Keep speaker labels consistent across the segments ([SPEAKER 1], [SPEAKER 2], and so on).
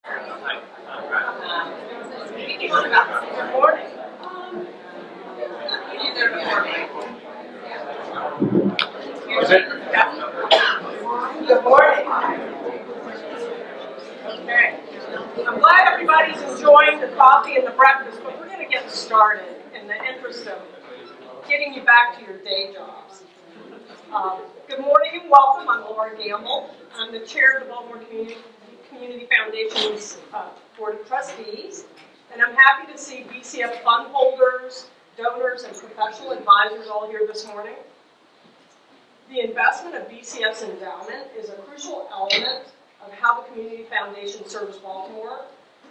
[SPEAKER 1] Good morning.
[SPEAKER 2] Is it?
[SPEAKER 1] Good morning. Okay. I'm glad everybody's enjoying the coffee and the breakfast, but we're going to get started in the interest of getting you back to your day jobs. Good morning and welcome. I'm Laura Gamble. I'm the chair of the Baltimore Community Foundation's Board of Trustees, and I'm happy to see BCF fund holders, donors, and professional advisors all here this morning. The investment of BCF's endowment is a crucial element of how the Community Foundation serves Baltimore,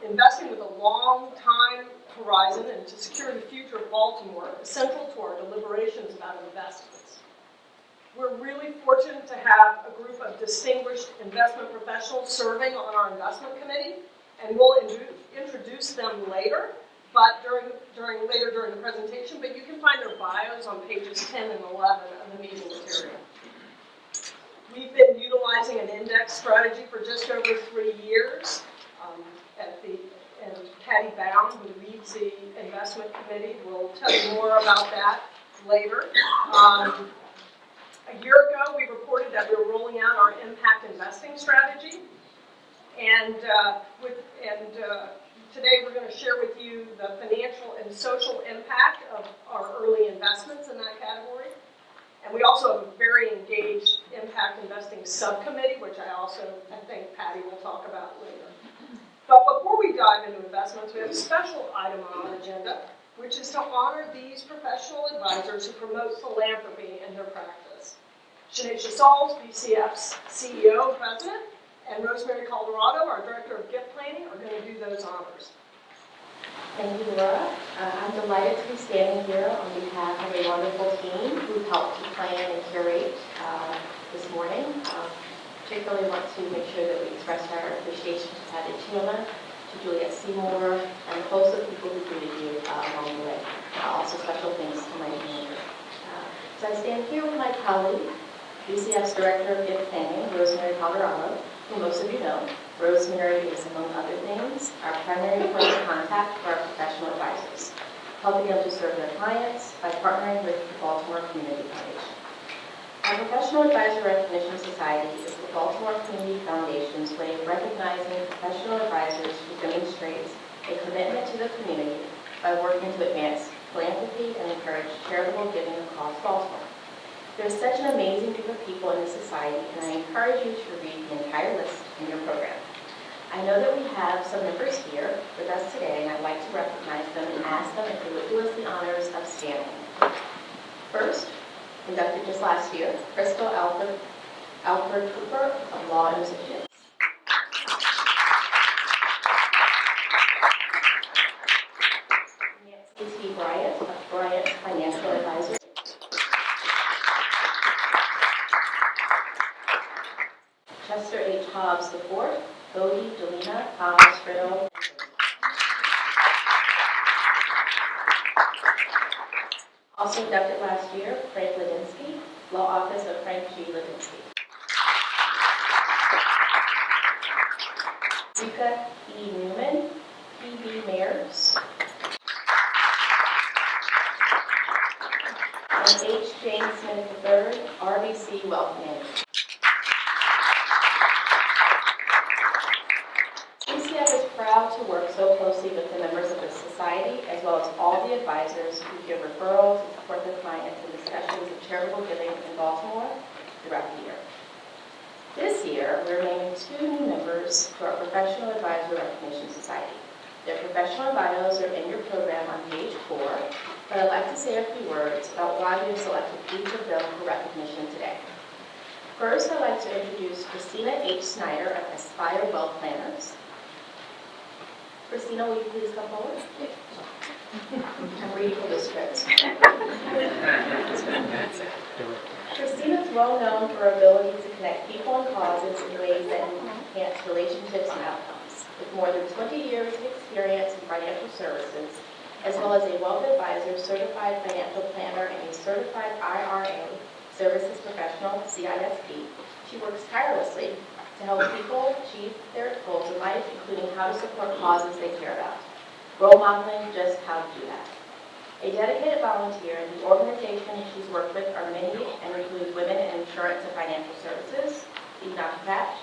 [SPEAKER 1] investing with a long time horizon and to secure the future of Baltimore is central to our deliberations about investments. We're really fortunate to have a group of distinguished investment professionals serving on our investment committee, and we'll introduce them later, but later during the presentation, but you can find their bios on pages 10 and 11 of the meeting material. We've been utilizing an index strategy for just over 3 years, and Patty Baum, who leads the investment committee, will tell you more about that later. A year ago, we reported that we were rolling out our impact investing strategy, and today we're going to share with you the financial and social impact of our early investments in that category. And we also have a very engaged impact investing subcommittee, which I think Patty will talk about later. But before we dive into investments, we have a special item on our agenda, which is to honor these professional advisors who promote philanthropy in their practice. Shanesha Sauls, BCF's CEO and president, and Rosemary Calderado, our director of gift planning, are going to do those honors.
[SPEAKER 3] Thank you, Laura. I'm delighted to be standing here on behalf of a wonderful team who helped to plan and curate this morning. Particularly want to make sure that we express our appreciation to Patty Chiola, to Juliet Seymour, and a host of people who greeted you along the way. Also special thanks to my manager. So I stand here with my colleague, BCF's Director of Gift Planning, Rosemary Calderado, who most of you know. Rosemary is, among other things, our primary point of contact for our professional advisors, helping them to serve their clients by partnering with the Baltimore Community Foundation. Our Professional Advisor Recognition Society is the Baltimore Community Foundation's way of recognizing professional advisors who demonstrate a commitment to the community by working to advance philanthropy and encourage charitable giving across Baltimore. There's such an amazing group of people in this society, and I encourage you to read the entire list in your program. I know that we have some members here with us today, and I'd like to recognize them and ask them if they would do us the honors of standing. First, conducted just last year, Crystal Alfred Cooper of Law and Associates. Nancy T. Bryant of Bryant Financial Advisors. Chester H. Hobbs IV, Bodie, Delina, Thomas, Riddle. Also inducted last year, Frank Ladinsky, Law Office of Frank G. Ladinsky. Rika E. Newman, P.B. Mayers. And H. James Smith III, RBC Wealth Management. BCF is proud to work so closely with the members of the society, as well as all the advisors who give referrals and support their clients in discussions of charitable giving in Baltimore throughout the year. This year, we're naming 2 new members to our Professional Advisor Recognition Society. Their professional bios are in your program on page 4, but I'd like to say a few words about why we have selected each of them for recognition today. First, I'd like to introduce Christina H. SNYDER of ASPIREWEALTH Planners. Christina, will you please come forward? I'm reading from the script. Christina is well known for her ability to connect people and causes in ways that enhance relationships and outcomes. With more than 20 years of experience in financial services, as well as a wealth advisor, certified financial planner, and a certified IRA services professional, CISP, she works tirelessly to help people achieve their goals in life, including how to support causes they care about. Role modeling just how to do that. A dedicated volunteer, the organizations she's worked with are many and include Women in Insurance and Financial Services, the Untitled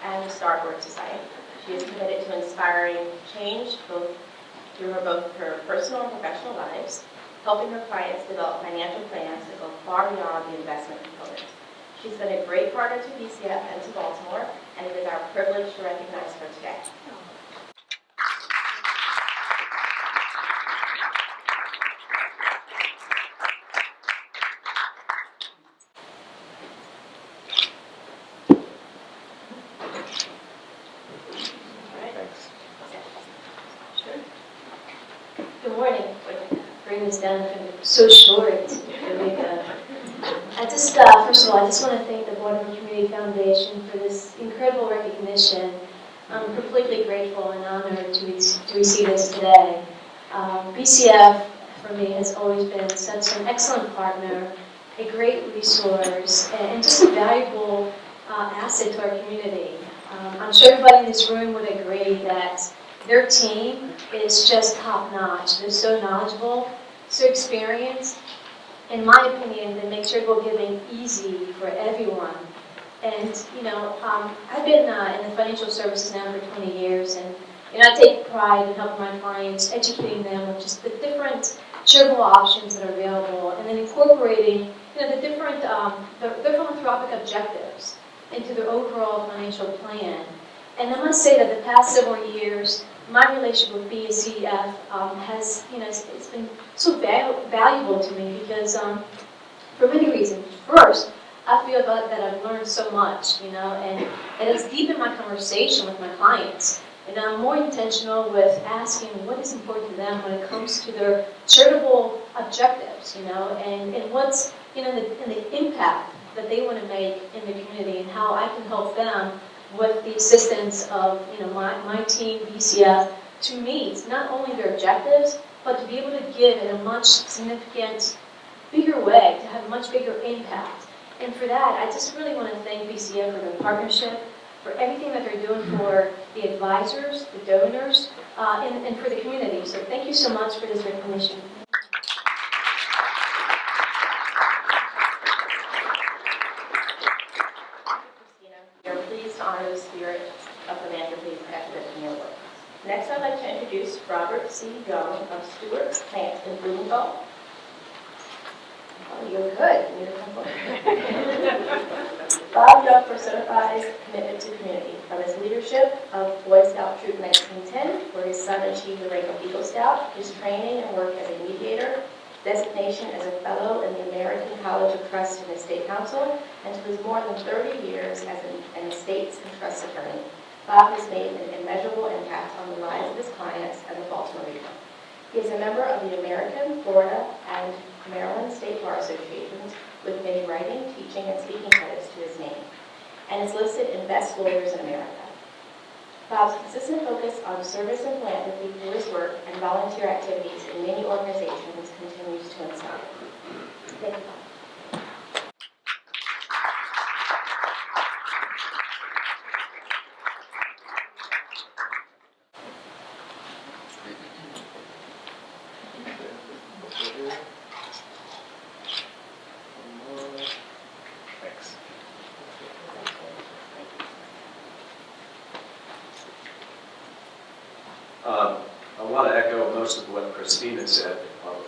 [SPEAKER 3] and the STEWART Society. She is committed to inspiring change through both her personal and professional lives, helping her clients develop financial plans that go far beyond the investment component. She's been a great partner to BCF and to Baltimore, and it is our privilege to recognize her today.
[SPEAKER 4] Good morning. Bring this down so short. First of all, I just want to thank the Baltimore Community Foundation for this incredible recognition. I'm completely grateful and honored to receive this today. BCF, for me, has always been such an excellent partner, a great resource, and just a valuable asset to our community. I'm sure everybody in this room would agree that their team is just top-notch. They're so knowledgeable, so experienced. In my opinion, they make charitable giving easy for everyone. And, I've been in the financial services now for 20 years, and I take pride in helping my clients, educating them on just the different charitable options that are available, and then incorporating, the different their philanthropic objectives into their overall financial plan. And I must say that the past several years, my relationship with BCF has, it's been so valuable to me because for many reasons. First, I feel that I've learned so much, and it's deepened my conversation with my clients. And I'm more intentional with asking what is important to them when it comes to their charitable objectives, and what's, and the impact that they want to make in the community and how I can help them with the assistance of my team, BCF, to meet not only their objectives, but to be able to give in a much significant, bigger way, to have a much bigger impact. And for that, I just really want to thank BCF for their partnership, for everything that they're doing for the advisors, the donors, and for the community. So thank you so much for this recognition.
[SPEAKER 3] We are pleased to honor the spirit of philanthropy in your work. Next, I'd like to introduce Robert C. Young of Stewart's plant in BLUMENTHAL. Oh, you're good. You need to come forward. Bob Young personifies commitment to community. From his leadership of Boy Scout Troop 1910, where his son achieved the rank of Eagle Scout, his training and work as a mediator, designation as a fellow in the American College of Trust and Estate Council, and to his more than 30 years as an estates and trust attorney. Bob has made an immeasurable impact on the lives of his clients and the Baltimore region. He is a member of the American, Florida, and Maryland State Bar Associations with many writing, teaching, and speaking credits to his name, and is listed in Best Lawyers in America. Bob's consistent focus on service and philanthropy through his work and volunteer activities in many organizations continues to inspire. Thank you, Bob.
[SPEAKER 2] Thanks. I want to echo most of what CRISTINA said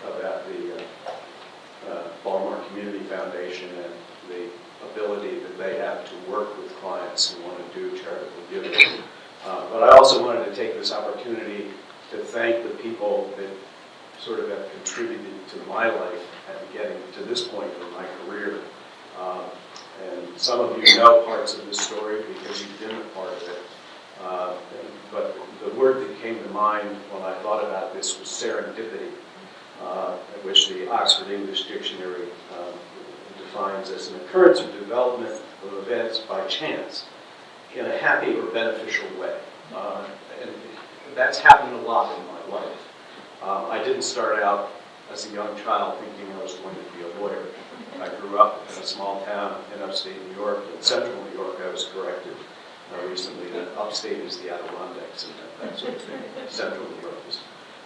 [SPEAKER 2] about the Baltimore Community Foundation and the ability that they have to work with clients who want to do charitable giving. But I also wanted to take this opportunity to thank the people that sort of have contributed to my life at getting to this point in my career. And some of you know parts of this story because you've been a part of it. But the word that came to mind when I thought about this was serendipity, which the Oxford English Dictionary defines as an occurrence or development of events by chance in a happy or beneficial way. And that's happened a lot in my life. I didn't start out as a young child thinking I was going to be a lawyer. I grew up in a small town in upstate New York. In central New York, I was corrected. recently that upstate is the Adirondacks and that sort of thing. Central New York is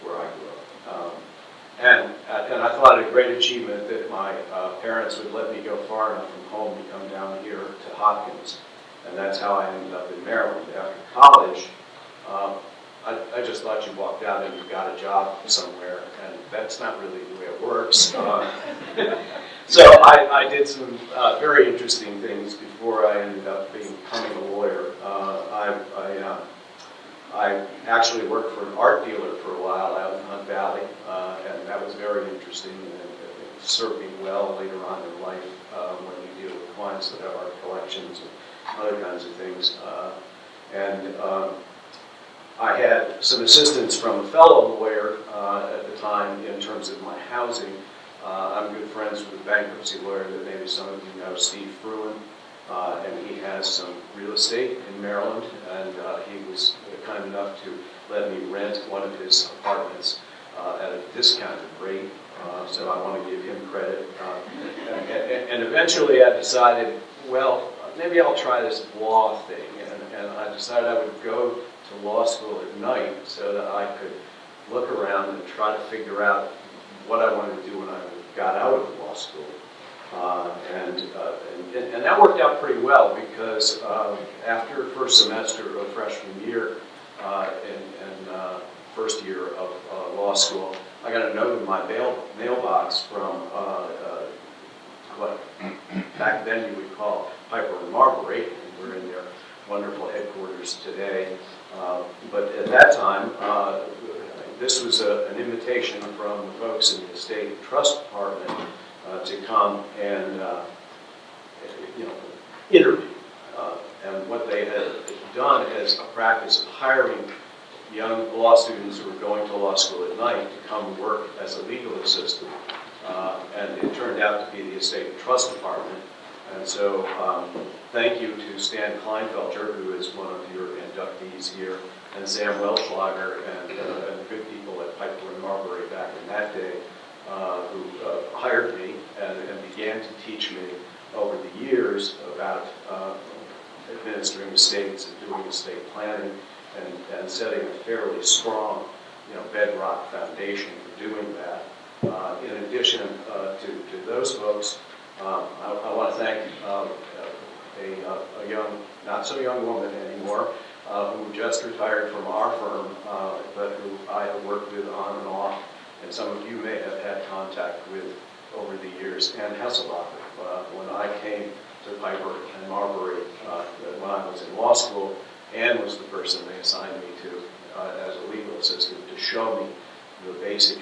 [SPEAKER 2] where I grew up. And I thought it a great achievement that my parents would let me go far enough from home to come down here to Hopkins. And that's how I ended up in Maryland. After college, I just thought you walked out and you got a job somewhere, and that's not really the way it works. So I did some very interesting things before I ended up becoming a lawyer. I actually worked for an art dealer for a while out in Hunt Valley, and that was very interesting, and it served me well later on in life when you deal with clients that have art collections and other kinds of things. I had some assistance from a fellow lawyer at the time in terms of my housing. I'm good friends with a bankruptcy lawyer that maybe some of you know, Steve Fruin, and he has some real estate in Maryland, and he was kind enough to let me rent one of his apartments at a discounted rate, so I want to give him credit. And eventually I decided, well, maybe I'll try this law thing, and I decided I would go to law school at night so that I could look around and try to figure out what I wanted to do when I got out of law school. And that worked out pretty well because after first semester of freshman year and first year of law school, I got a note in my mailbox from what back then you would call Piper and Marbury, and we're in their wonderful headquarters today. But at that time, this was an invitation from the folks in the estate trust department to come and interview. And what they had done as a practice of hiring young law students who were going to law school at night to come work as a legal assistant. And it turned out to be the estate and trust department. And so thank you to Stan Kleinfelter, who is one of your inductees here, and Sam Welschlager and good people at Piper and Marbury back in that day who hired me and began to teach me over the years about administering estates and doing estate planning and setting a fairly strong bedrock foundation for doing that. In addition to those folks, I want to thank a young, not so young woman anymore, who just retired from our firm, but who I have worked with on and off, and some of you may have had contact with over the years, Ann Hesselbacher. When I came to Piper and Marbury when I was in law school, Ann was the person they assigned me to as a legal assistant to show me the basic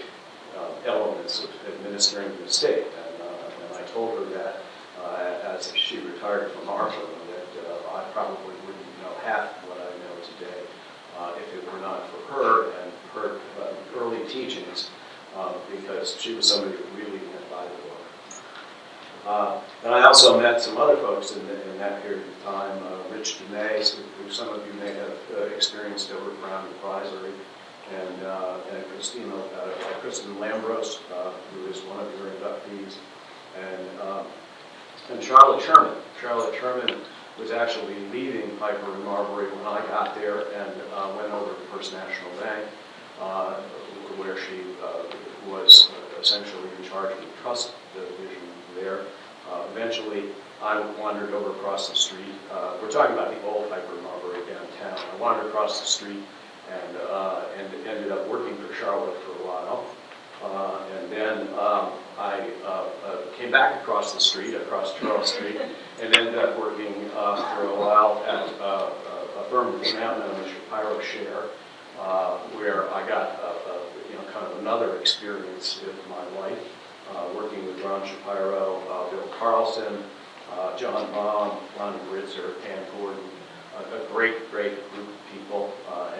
[SPEAKER 2] elements of administering the estate. And I told her that as she retired from our firm, that I probably wouldn't know half what I know today if it were not for her and her early teachings, because she was somebody who really went by the book. And I also met some other folks in that period of time, Rich DeMay, who some of you may have experienced over at Brown Advisory, and Kristen Lambros, who is one of your inductees, and Charlotte Sherman. Charlotte Sherman was actually leaving Piper and Marbury when I got there and went over to First National Bank, where she was essentially in charge of the trust division there. Eventually, I wandered over across the street. We're talking about the old Piper and Marbury downtown. I wandered across the street and ended up working for Charlotte for a while. And then I came back across the street, across Charles Street, and ended up working for a while at a firm that's now known as Shapiro Share, where I got kind of another experience in my life, working with Ron Shapiro, Bill Carlson, John Baum, Ron Britzer, Ann Gordon, a great group of people,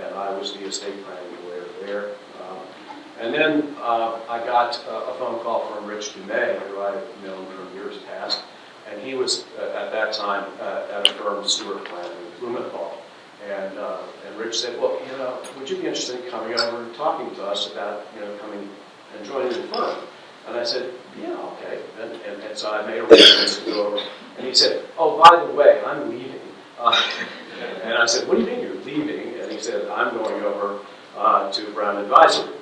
[SPEAKER 2] and I was the estate planning lawyer there. And then I got a phone call from Rich DeMay, who I've known from years past, and he was at that time at a firm, STEWART planning, BLUMENTHAL. And Rich said, well, would you be interested in coming over and talking to us about, coming and joining the firm? And I said, yeah, okay. And so I made arrangements to go over. And he said, oh, by the way, I'm leaving. And I said, what do you mean you're leaving? And he said, I'm going over to Brown Advisory,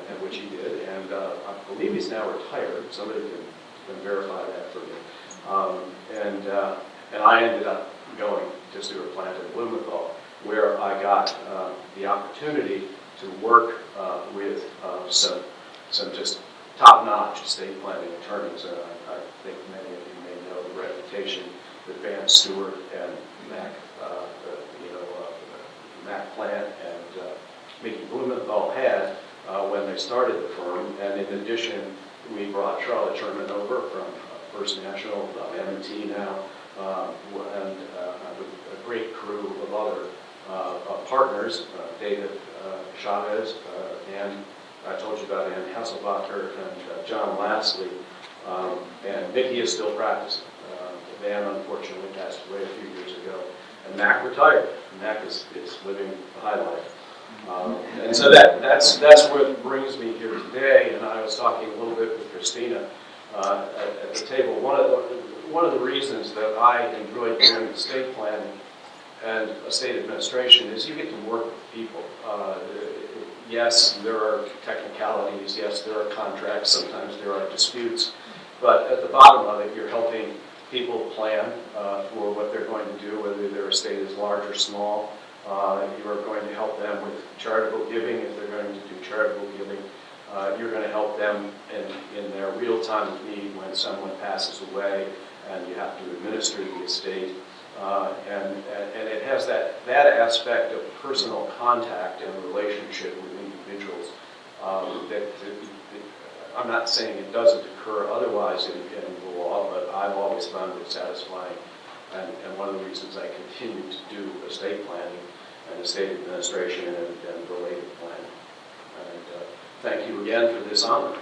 [SPEAKER 2] and which he did. And I believe he's now retired. Somebody can verify that for me. And I ended up going to Stewart Plant in Blumenthal, where I got the opportunity to work with some just top-notch estate planning attorneys. And I think many of you may know the reputation that Van Stewart and Mac Plant and Mickey Blumenthal had when they started the firm. And in addition, we brought Charlotte Sherman over from First National, M&T now, and a great crew of other partners, David Chavez, and I told you about Ann Hasselbacher and John Lastly, and Mickey is still practicing. Van unfortunately passed away a few years ago, and Mac retired. Mac is living the high life. And so that's what brings me here today, and I was talking a little bit with CRISTINA at the table. One of the reasons that I enjoy doing estate planning and estate administration is you get to work with people. Yes, there are technicalities, yes, there are contracts, sometimes there are disputes, but at the bottom of it, you're helping people plan for what they're going to do, whether their estate is large or small. You are going to help them with charitable giving if they're going to do charitable giving. You're going to help them in their real time of need when someone passes away and you have to administer the estate. And it has that aspect of personal contact and relationship with individuals that I'm not saying it doesn't occur otherwise in the law, but I've always found it satisfying. And one of the reasons I continue to do estate planning and estate administration and related planning. And thank you again for this honor.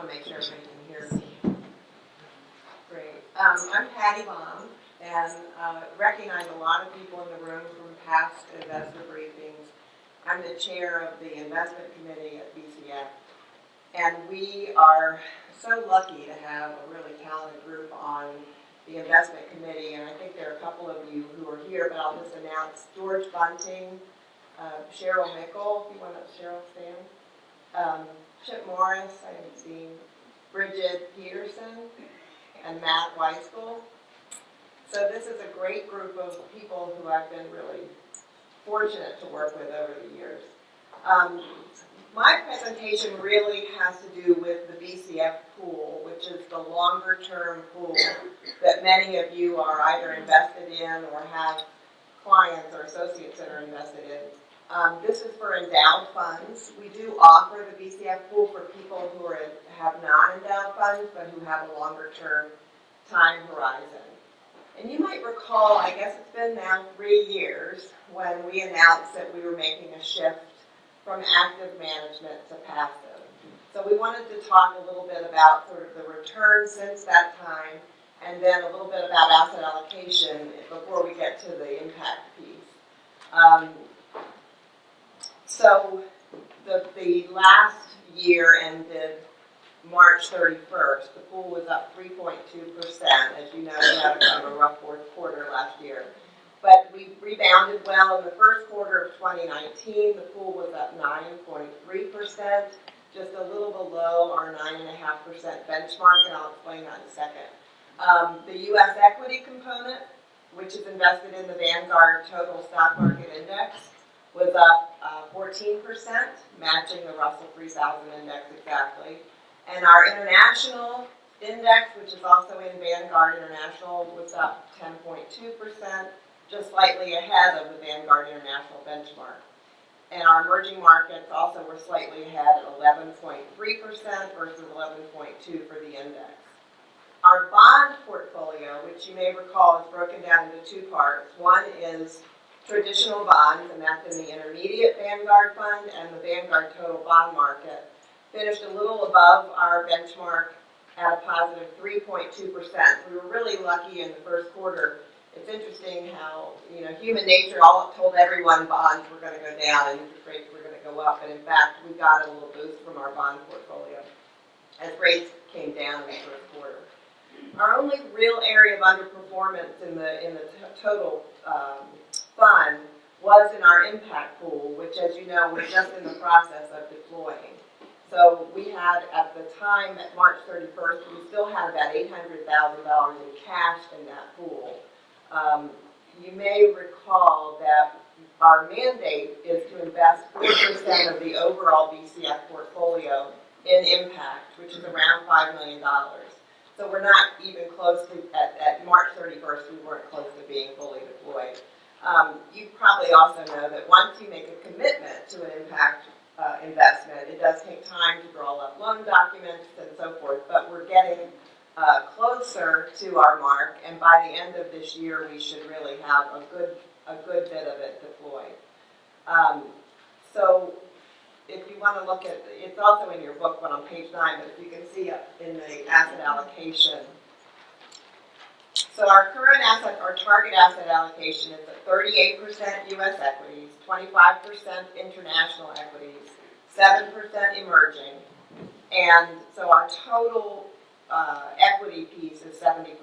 [SPEAKER 5] Make sure everybody can hear me. Great. I'm Patty Baum, and recognize a lot of people in the room from past investor briefings. I'm the chair of the investment committee at BCF, and we are so lucky to have a really talented group on the investment committee, and I think there are a couple of you who are here, but I'll just announce George Bunting, Cheryl Mickle, if you want to, Cheryl stand. Chip Morris, I haven't seen, Bridget Peterson, and Matt Weiskel. So this is a great group of people who I've been really fortunate to work with over the years. My presentation really has to do with the BCF pool, which is the longer-term pool that many of you are either invested in or have clients or associates that are invested in. This is for endowed funds. We do offer the BCF pool for people who have non-endowed funds, but who have a longer-term time horizon. And you might recall, I guess it's been now 3 years, when we announced that we were making a shift from active management to passive. So we wanted to talk a little bit about sort of the return since that time, and then a little bit about asset allocation before we get to the impact piece. So the last year ended March 31st. The pool was up 3.2%. As you know, we had kind of a rough fourth quarter last year. But we rebounded well in the first quarter of 2019. The pool was up 9.3%, just a little below our 9.5% benchmark, and I'll explain that in a second. The U.S. equity component, which is invested in the Vanguard Total Stock Market Index, was up 14%, matching the Russell 3000 index exactly. And our international index, which is also in Vanguard International, was up 10.2%, just slightly ahead of the Vanguard International benchmark. And our emerging markets also were slightly ahead at 11.3% versus 11.2% for the index. Our bond portfolio, which you may recall is broken down into two parts. One is traditional bonds, and that's in the intermediate Vanguard fund and the Vanguard total bond market, finished a little above our benchmark at a positive 3.2%. We were really lucky in the first quarter. It's interesting how, human nature all told everyone bonds were going to go down and interest rates were going to go up. And in fact, we got a little boost from our bond portfolio as rates came down in the first quarter. Our only real area of underperformance in the total fund was in our impact pool, which, as you know, we're just in the process of deploying. So we had, at the time, at March 31st, we still had about $800,000 in cash in that pool. You may recall that our mandate is to invest 4% of the overall BCF portfolio in impact, which is around $5 million. So we're not even close to, at March 31st, we weren't close to being fully deployed. You probably also know that once you make a commitment to an impact investment, it does take time to draw up loan documents and so forth, but we're getting closer to our mark, and by the end of this year, we should really have a good bit of it deployed. So if you want to look at, it's also in your book, but on page 9, but if you can see in the asset allocation. So our target asset allocation is at 38% U.S. equities, 25% international equities, 7% emerging, and so our total equity piece is 70%.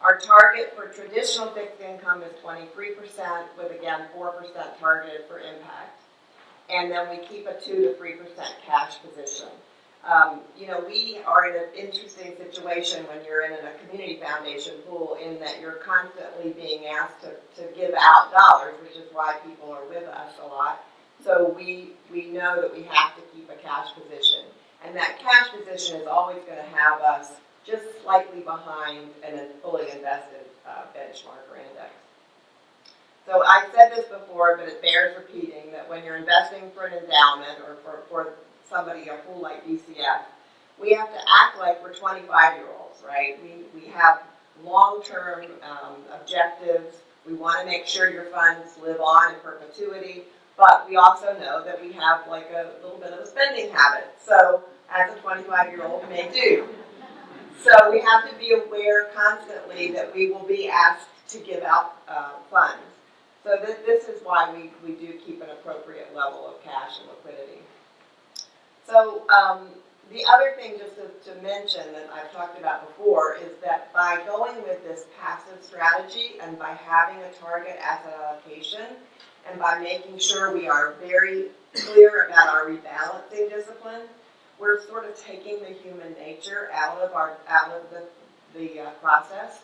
[SPEAKER 5] Our target for traditional fixed income is 23%, with again 4% targeted for impact. And then we keep a 2 to 3% cash position. We are in an interesting situation when you're in a community foundation pool in that you're constantly being asked to give out dollars, which is why people are with us a lot. So we know that we have to keep a cash position. And that cash position is always going to have us just slightly behind a fully invested benchmark or index. So I've said this before, but it bears repeating that when you're investing for an endowment or for somebody, a pool like BCF, we have to act like we're 25-year-olds, right? We have long-term objectives. We want to make sure your funds live on in perpetuity, but we also know that we have like a little bit of a spending habit. So as a 25-year-old may do. So we have to be aware constantly that we will be asked to give out funds. So this is why we do keep an appropriate level of cash and liquidity. So the other thing just to mention that I've talked about before is that by going with this passive strategy and by having a target asset allocation and by making sure we are very clear about our rebalancing discipline, we're sort of taking the human nature out of the process.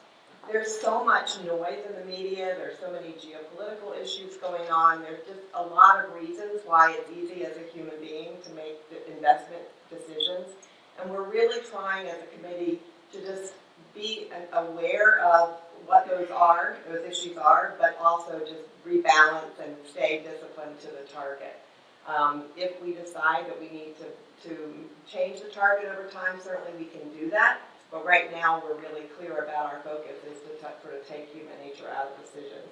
[SPEAKER 5] There's so much noise in the media. There's so many geopolitical issues going on. There's just a lot of reasons why it's easy as a human being to make investment decisions. And we're really trying as a committee to just be aware of what those issues are, but also just rebalance and stay disciplined to the target. If we decide that we need to change the target over time, certainly we can do that. But right now, we're really clear about our focus is to sort of take human nature out of decisions.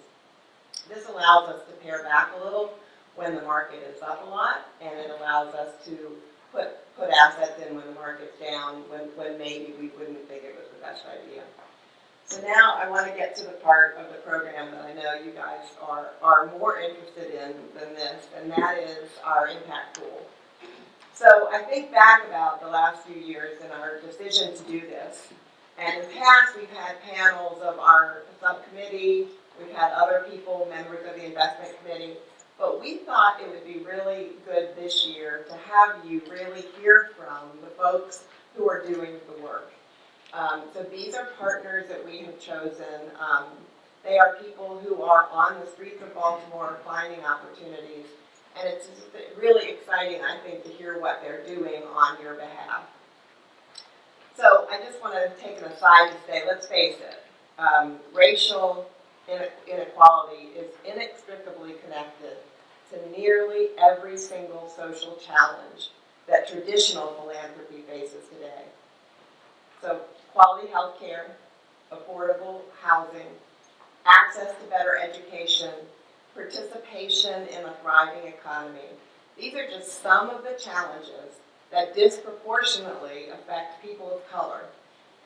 [SPEAKER 5] This allows us to pare back a little when the market is up a lot, and it allows us to put assets in when the market's down, when maybe we wouldn't think it was the best idea. So now I want to get to the part of the program that I know you guys are more interested in than this, and that is our impact pool. So I think back about the last few years and our decision to do this. And in the past, we've had panels of our subcommittee. We've had other people, members of the investment committee. But we thought it would be really good this year to have you really hear from the folks who are doing the work. So these are partners that we have chosen. They are people who are on the streets of Baltimore finding opportunities. And it's really exciting, I think, to hear what they're doing on your behalf. So I just want to take an aside to say, let's face it, racial inequality is inextricably connected to nearly every single social challenge that traditional philanthropy faces today. So quality health care, affordable housing, access to better education, participation in a thriving economy. These are just some of the challenges that disproportionately affect people of color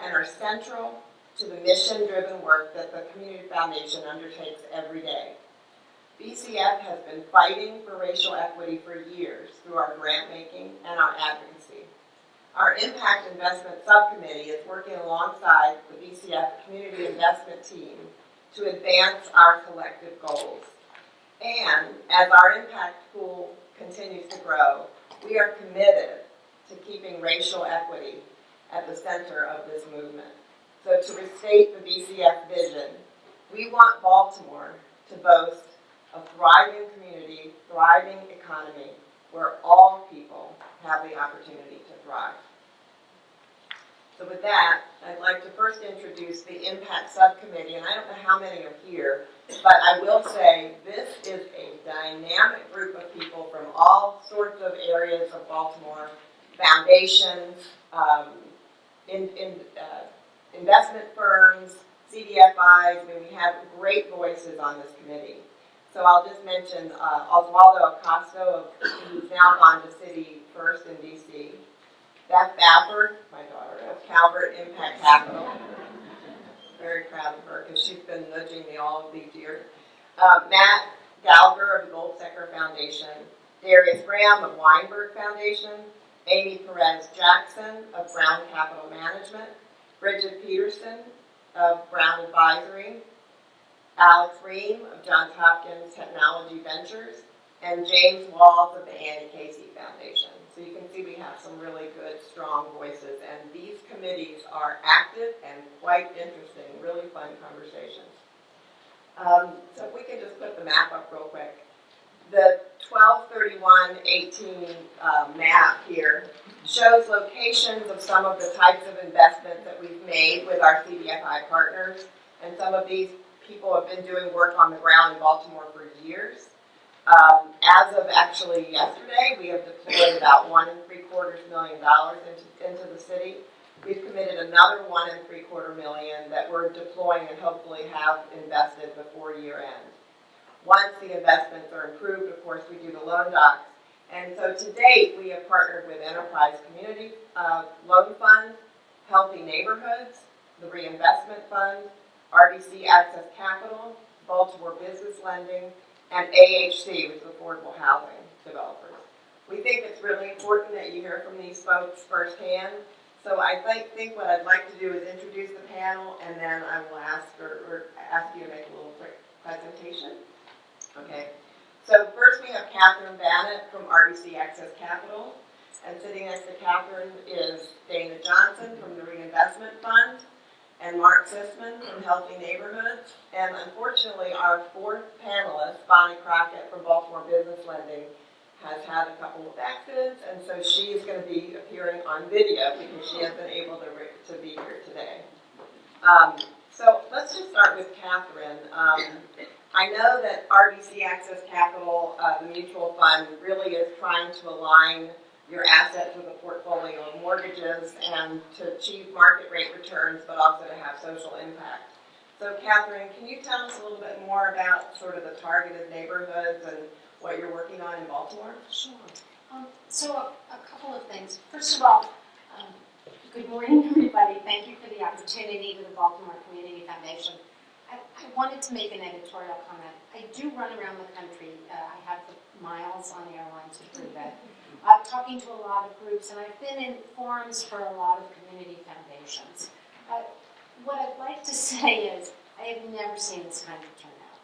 [SPEAKER 5] and are central to the mission-driven work that the Community Foundation undertakes every day. BCF has been fighting for racial equity for years through our grant making and our advocacy. Our Impact Investment Subcommittee is working alongside the BCF Community Investment Team to advance our collective goals. And as our impact pool continues to grow, we are committed to keeping racial equity at the center of this movement. So to restate the BCF vision, we want Baltimore to boast a thriving community, thriving economy, where all people have the opportunity to thrive. So with that, I'd like to first introduce the Impact Subcommittee, and I don't know how many are here, but I will say this is a dynamic group of people from all sorts of areas of Baltimore, foundations, investment firms, CDFIs. I mean, we have great voices on this committee. So I'll just mention Oswaldo Acosta, who's now gone to City First in D.C., Beth Bafford, my daughter, of Calvert Impact Capital. Very proud of her because she's been nudging me all of these years. Matt Gallagher of the Goldsecker Foundation, Darius Graham of Weinberg Foundation, Amy Perez Jackson of Brown Capital Management, Bridget Peterson of Brown Advisory, Alex Ream of Johns Hopkins Technology Ventures, and James Walls of the Annie Casey Foundation. So you can see we have some really good, strong voices, and these committees are active and quite interesting, really fun conversations. So if we can just put the map up real quick. The 12/31/18 map here shows locations of some of the types of investments that we've made with our CDFI partners, and some of these people have been doing work on the ground in Baltimore for years. As of actually yesterday, we have deployed about $1.75 million into the city. We've committed another $1.75 million that we're deploying and hopefully have invested before year end. Once the investments are approved, of course, we do the loan docs. And so to date, we have partnered with Enterprise Community Loan Fund, Healthy Neighborhoods, the Reinvestment Fund, RBC Access Capital, Baltimore Business Lending, and AHC, which is Affordable Housing Developers. We think it's really important that you hear from these folks firsthand. So I think what I'd like to do is introduce the panel, and then I will ask you to make a little quick presentation. Okay. So first we have Catherine Banat from RBC Access Capital, and sitting next to Catherine is Dana Johnson from the Reinvestment Fund, and Mark SISSMAN from Healthy Neighborhoods. And unfortunately, our fourth panelist, Bonnie Crockett from Baltimore Business Lending, has had a couple of accidents, and so she is going to be appearing on video because she hasn't been able to be here today. So let's just start with Catherine. I know that RBC Access Capital, the mutual fund, really is trying to align your assets with a portfolio of mortgages and to achieve market rate returns, but also to have social impact. So Catherine, can you tell us a little bit more about sort of the targeted neighborhoods and what you're working on in Baltimore?
[SPEAKER 6] Sure. So a couple of things. First of all, good morning, everybody. Thank you for the opportunity to the Baltimore Community Foundation. I wanted to make an editorial comment. I do run around the country. I have the miles on the airline to prove that. Talking to a lot of groups, and I've been in forums for a lot of community foundations. What I'd like to say is I have never seen this kind of turnout.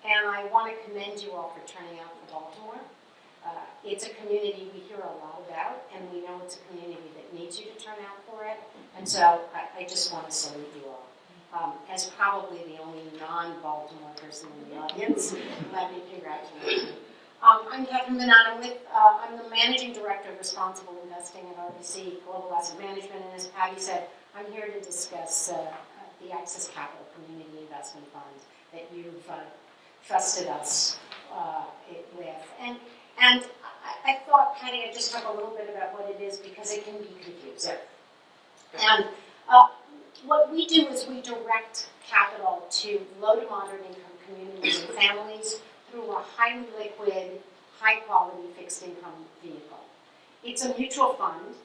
[SPEAKER 6] And I want to commend you all for turning out for Baltimore. It's a community we hear a lot about, and we know it's a community that needs you to turn out for it. And so I just want to salute you all. As probably the only non-Baltimore person in the audience, let me congratulate you. I'm Catherine Banat. I'm the Managing Director of Responsible Investing at RBC Global Asset Management, and as Patty said, I'm here to discuss the Access Capital Community Investment Fund that you've trusted us with. And I thought, Patty, I'd just talk a little bit about what it is because it can be confusing. And what we do is we direct capital to low to moderate income communities and families through a highly liquid, high-quality fixed income vehicle. It's a mutual fund,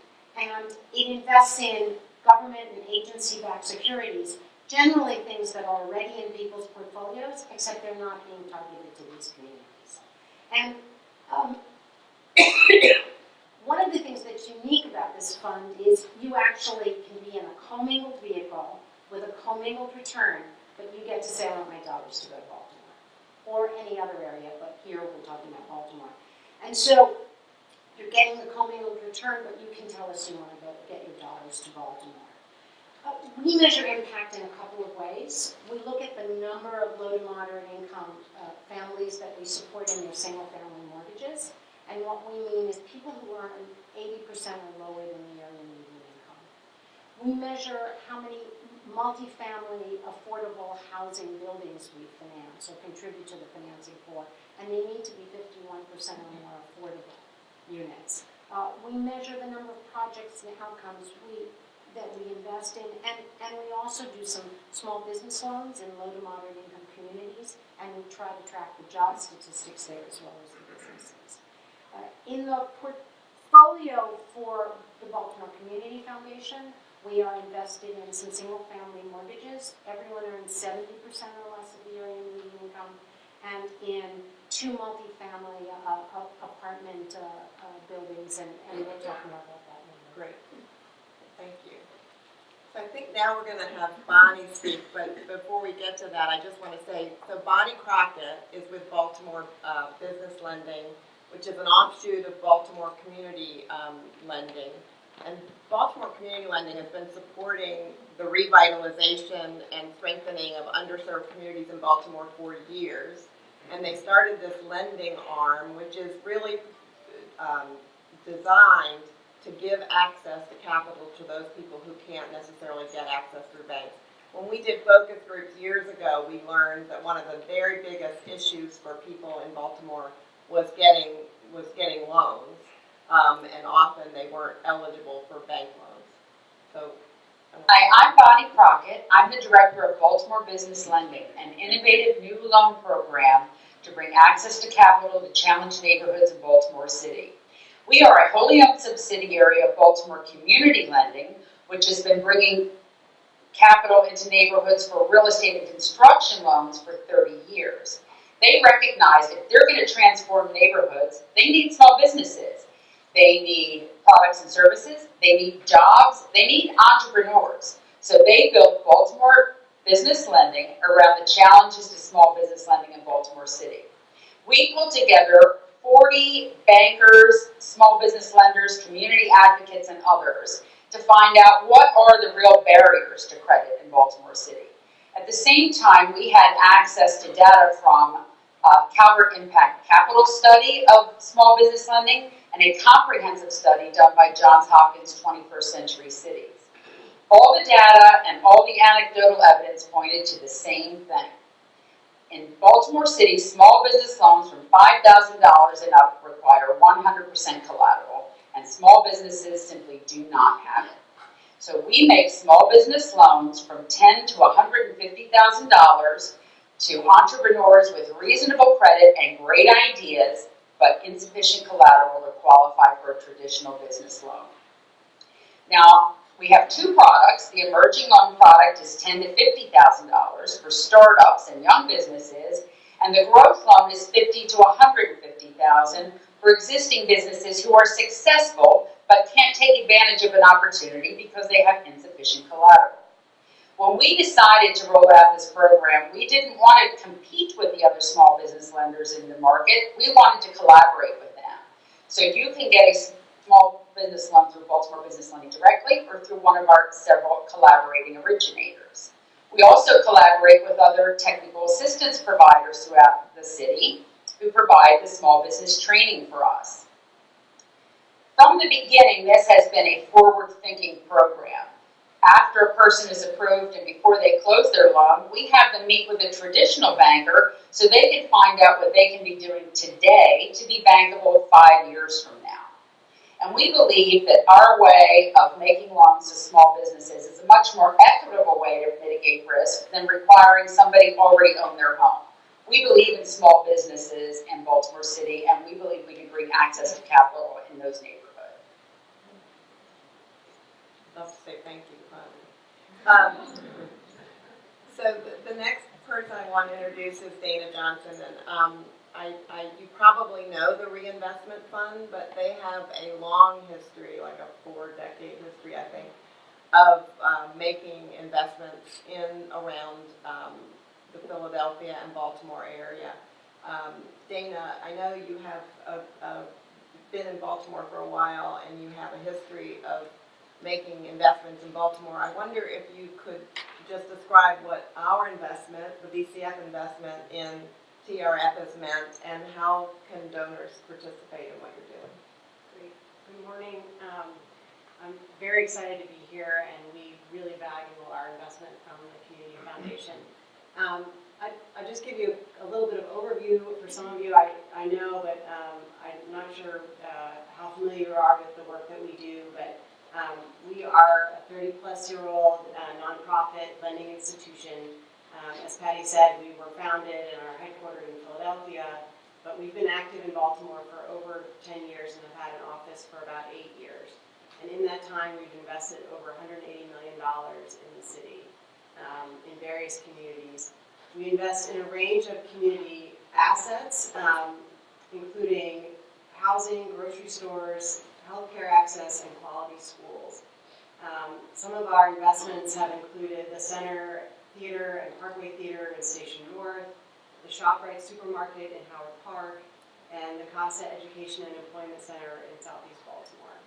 [SPEAKER 6] and it invests in government and agency-backed securities, generally things that are already in people's portfolios, except they're not being targeted to these communities. And one of the things that's unique about this fund is you actually can be in a commingled vehicle with a commingled return, but you get to say, I want my dollars to go to Baltimore, or any other area, but here we're talking about Baltimore. And so you're getting the commingled return, but you can tell us you want to go get your dollars to Baltimore. We measure impact in a couple of ways. We look at the number of low to moderate income families that we support in their single family mortgages. And what we mean is people who earn 80% or lower than the area median income. We measure how many multifamily affordable housing buildings we finance or contribute to the financing for, and they need to be 51% or more affordable units. We measure the number of projects and outcomes that we invest in, and we also do some small business loans in low to moderate income communities, and we try to track the job statistics there as well as the businesses. In the portfolio for the Baltimore Community Foundation, we are invested in some single-family mortgages. Everyone earns 70% or less of the area median income, and in 2 multifamily apartment buildings, and we'll talk more about that later.
[SPEAKER 5] Great. Thank you. So I think now we're going to have Bonnie speak, but before we get to that, I just want to say, so Bonnie Crockett is with Baltimore Business Lending, which is an offshoot of Baltimore Community Lending. And Baltimore Community Lending has been supporting the revitalization and strengthening of underserved communities in Baltimore for years. And they started this lending arm, which is really designed to give access to capital to those people who can't necessarily get access through banks. When we did focus groups years ago, we learned that one of the very biggest issues for people in Baltimore was getting loans, and often they weren't eligible for bank loans. So,
[SPEAKER 7] hi, I'm Bonnie Crockett. I'm the director of Baltimore Business Lending, an innovative new loan program to bring access to capital to challenged neighborhoods in Baltimore City. We are a wholly owned subsidiary of Baltimore Community Lending, which has been bringing capital into neighborhoods for real estate and construction loans for 30 years. They recognize if they're going to transform neighborhoods, they need small businesses. They need products and services. They need jobs. They need entrepreneurs. So they built Baltimore Business Lending around the challenges to small business lending in Baltimore City. We pulled together 40 bankers, small business lenders, community advocates, and others to find out what are the real barriers to credit in Baltimore City. At the same time, we had access to data from Calvert Impact Capital study of small business lending and a comprehensive study done by Johns Hopkins 21st Century Cities. All the data and all the anecdotal evidence pointed to the same thing. In Baltimore City, small business loans from $5,000 and up require 100% collateral, and small businesses simply do not have it. So we make small business loans from $10,000 to $150,000 to entrepreneurs with reasonable credit and great ideas, but insufficient collateral to qualify for a traditional business loan. Now, we have 2 products. The emerging loan product is $10,000 to $50,000 for startups and young businesses, and the growth loan is $50,000 to $150,000 for existing businesses who are successful but can't take advantage of an opportunity because they have insufficient collateral. When we decided to roll out this program, we didn't want to compete with the other small business lenders in the market. We wanted to collaborate with them. So you can get a small business loan through Baltimore Business Lending directly or through one of our several collaborating originators. We also collaborate with other technical assistance providers throughout the city who provide the small business training for us. From the beginning, this has been a forward-thinking program. After a person is approved and before they close their loan, we have them meet with a traditional banker so they can find out what they can be doing today to be bankable 5 years from now. And we believe that our way of making loans to small businesses is a much more equitable way to mitigate risk than requiring somebody already own their home. We believe in small businesses in Baltimore City, and we believe we can bring access to capital in those neighborhoods.
[SPEAKER 5] Love to say thank you, so the next person I want to introduce is Dana Johnson, and you probably know the Reinvestment Fund, but they have a long history, like a 4-decade history, I think, of making investments in around the Philadelphia and Baltimore area. Dana, I know you have been in Baltimore for a while, and you have a history of making investments in Baltimore. I wonder if you could just describe what our investment, the BCF investment in TRF has meant, and how can donors participate in what you're doing?
[SPEAKER 8] Great. Good morning. I'm very excited to be here, and we really value our investment from the Community Foundation. I'll just give you a little bit of overview. For some of you, I know, but I'm not sure how familiar you are with the work that we do, but we are a 30-plus-year-old nonprofit lending institution. As Patty said, we were founded and are headquartered in Philadelphia, but we've been active in Baltimore for over 10 years and have had an office for about 8 years. And in that time, we've invested over $180 million in the city, in various communities. We invest in a range of community assets, including housing, grocery stores, healthcare access, and quality schools. Some of our investments have included the Center Theater and Parkway Theater in Station North, the ShopRite Supermarket in Howard Park, and the CASA Education and Employment Center in Southeast Baltimore.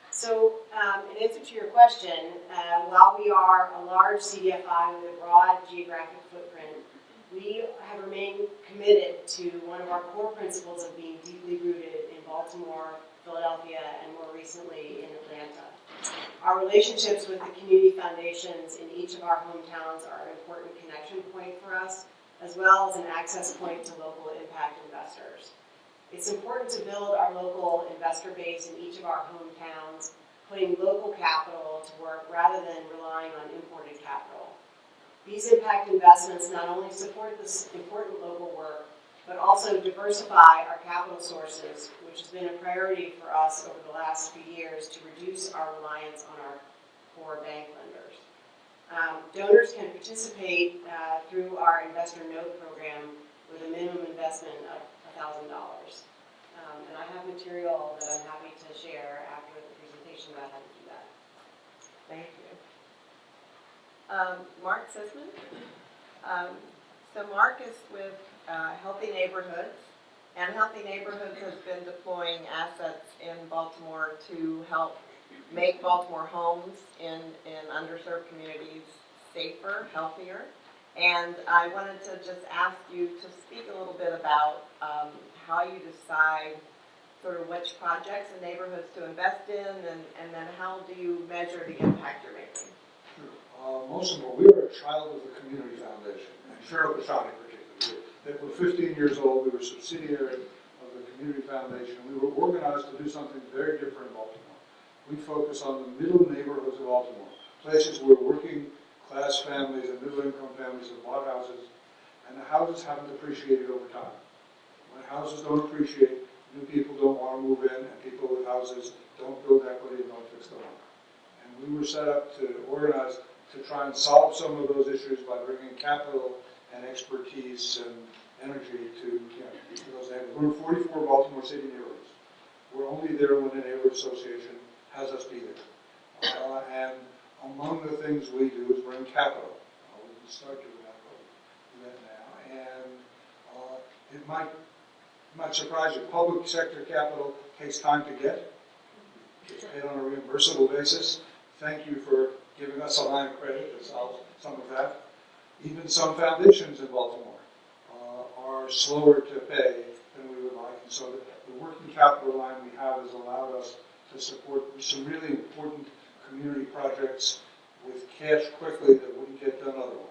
[SPEAKER 8] So, in answer to your question, while we are a large CDFI with a broad geographic footprint, we have remained committed to one of our core principles of being deeply rooted in Baltimore, Philadelphia, and more recently in Atlanta. Our relationships with the community foundations in each of our hometowns are an important connection point for us, as well as an access point to local impact investors. It's important to build our local investor base in each of our hometowns, putting local capital to work rather than relying on imported capital. These impact investments not only support this important local work, but also diversify our capital sources, which has been a priority for us over the last few years to reduce our reliance on our core bank lenders. Donors can participate through our investor note program with a minimum investment of $1,000. And I have material that I'm happy to share after the presentation about how to do that.
[SPEAKER 5] Thank you. Mark SISSMAN. So Mark is with Healthy Neighborhoods, and Healthy Neighborhoods has been deploying assets in Baltimore to help make Baltimore homes in underserved communities safer, healthier. And I wanted to just ask you to speak a little bit about how you decide sort of which projects and neighborhoods to invest in, and then how do you measure the impact you're making?
[SPEAKER 9] Sure. Most of all, we are a child of the Community Foundation, and Cheryl Bashani particularly. That we're 15 years old, we were subsidiary of the Community Foundation. We were organized to do something very different in Baltimore. We focus on the middle neighborhoods of Baltimore, places where working class families and middle income families have bought houses, and the houses haven't appreciated over time. When houses don't appreciate, new people don't want to move in, and people with houses don't build equity and don't fix the home. And we were set up to organize to try and solve some of those issues by bringing capital and expertise and energy to those neighborhoods. We're in 44 Baltimore City neighborhoods. We're only there when the neighborhood association has us be there. And among the things we do is bring capital. We can start doing that, but we do that now. And it might surprise you. Public sector capital takes time to get. It's paid on a reimbursable basis. Thank you for giving us a line of credit to solve some of that. Even some foundations in Baltimore are slower to pay than we would like. And so the working capital line we have has allowed us to support some really important community projects cash quickly that wouldn't get done otherwise.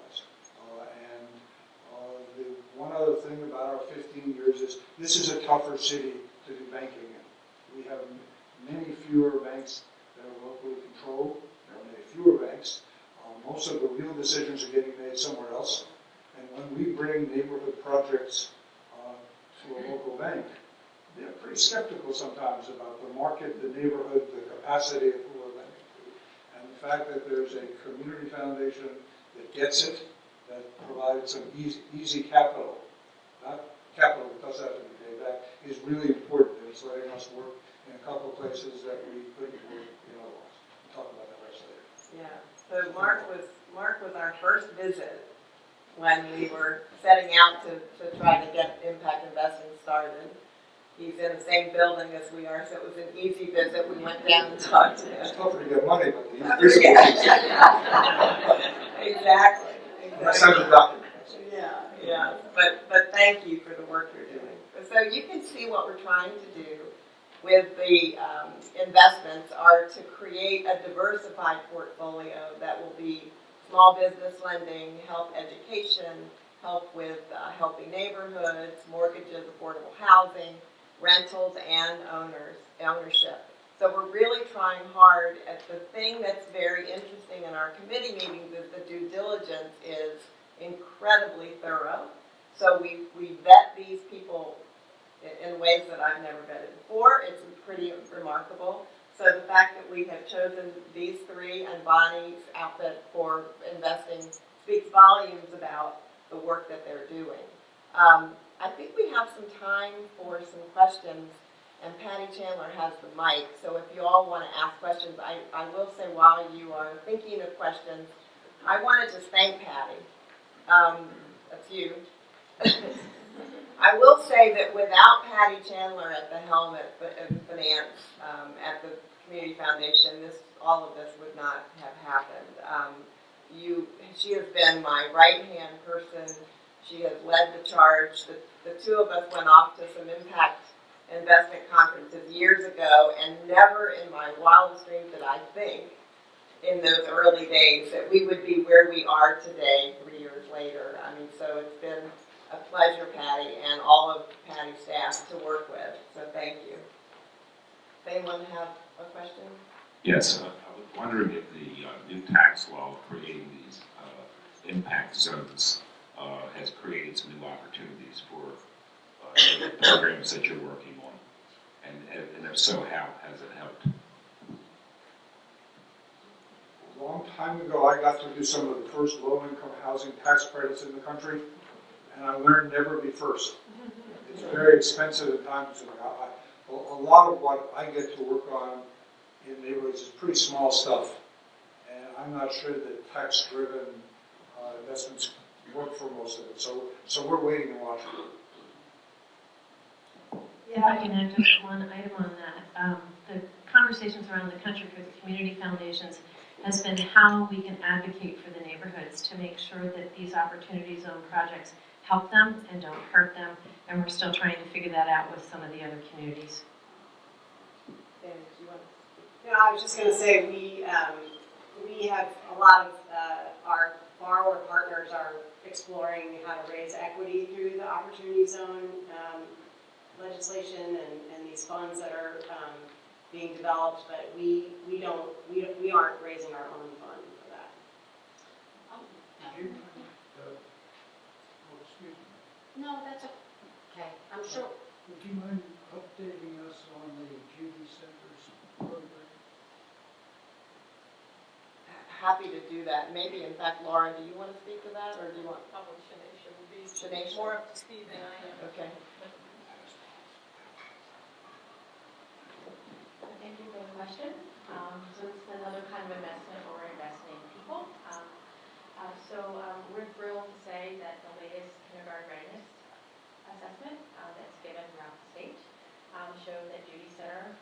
[SPEAKER 9] The one other thing about our 15 years is this is a tougher city to do banking in. We have many fewer banks that are locally controlled. There are many fewer banks. Most of the real decisions are getting made somewhere else. And when we bring neighborhood projects to a local bank, they're pretty skeptical sometimes about the market, the neighborhood, the capacity of who we're lending to. And the fact that there's a community foundation that gets it, that provides some easy capital, not capital that does have to be paid back, is really important. It's letting us work in a couple of places that we couldn't work in otherwise. We'll talk about that rest later.
[SPEAKER 5] Yeah, so Mark was our first visit when we were setting out to try to get impact investing started. He's in the same building as we are, so it was an easy visit. We went down and talked to him.
[SPEAKER 9] It's tougher to get money, but
[SPEAKER 5] Exactly.
[SPEAKER 9] document.
[SPEAKER 5] Yeah. But thank you for the work you're doing. So you can see what we're trying to do with the investments are to create a diversified portfolio that will be small business lending, help education, help with helping neighborhoods, mortgages, affordable housing, rentals, and ownership. So we're really trying hard at the thing that's very interesting in our committee meetings is the due diligence is incredibly thorough. So we vet these people in ways that I've never vetted before. It's pretty remarkable. So the fact that we have chosen these three and Bonnie's outfit for investing speaks volumes about the work that they're doing. I think we have some time for some questions, and Patty Chandler has the mic, so if you all want to ask questions, I will say while you are thinking of questions, I want to just thank Patty. That's you. I will say that without Patty Chandler at the helm at finance at the Community Foundation, all of this would not have happened. She has been my right-hand person. She has led the charge. The two of us went off to some impact investment conferences years ago, and never in my wildest dreams did I think in those early days that we would be where we are today 3 years later. I mean, so it's been a pleasure, Patty, and all of Patty's staff to work with. So thank you. Does anyone have a question?
[SPEAKER 10] Yes, I was wondering if the new tax law creating these impact zones has created some new opportunities for the programs that you're working on, and if so, how has it helped?
[SPEAKER 9] A long time ago, I got to do some of the first low-income housing tax credits in the country, and I learned never be first. It's very expensive and time-consuming. A lot of what I get to work on in neighborhoods is pretty small stuff, and I'm not sure that tax-driven investments work for most of it. So we're waiting and watching.
[SPEAKER 11] Yeah, I can add just one item on that. The conversations around the country for the community foundations has been how we can advocate for the neighborhoods to make sure that these opportunity zone projects help them and don't hurt them, and we're still trying to figure that out with some of the other communities.
[SPEAKER 5] Dan, do you want to?
[SPEAKER 8] No, I was just going to say we have a lot of our borrower partners are exploring how to raise equity through the opportunity zone legislation and these funds that are being developed, but we aren't raising our own fund for that.
[SPEAKER 9] Excuse me.
[SPEAKER 6] No, that's okay. I'm sure.
[SPEAKER 12] Would you mind updating us on the Judy Center's program?
[SPEAKER 5] Happy to do that. Maybe, in fact, Laura, do you want to speak to that, or do you want?
[SPEAKER 1] Probably Shanisha would be
[SPEAKER 5] Shanisha?
[SPEAKER 1] more up to speed than I am.
[SPEAKER 5] Okay.
[SPEAKER 3] Thank you for the question. So this is another kind of investment where we're investing in people. We're thrilled to say that the latest kindergarten readiness assessment that's given throughout the state showed that Judy Center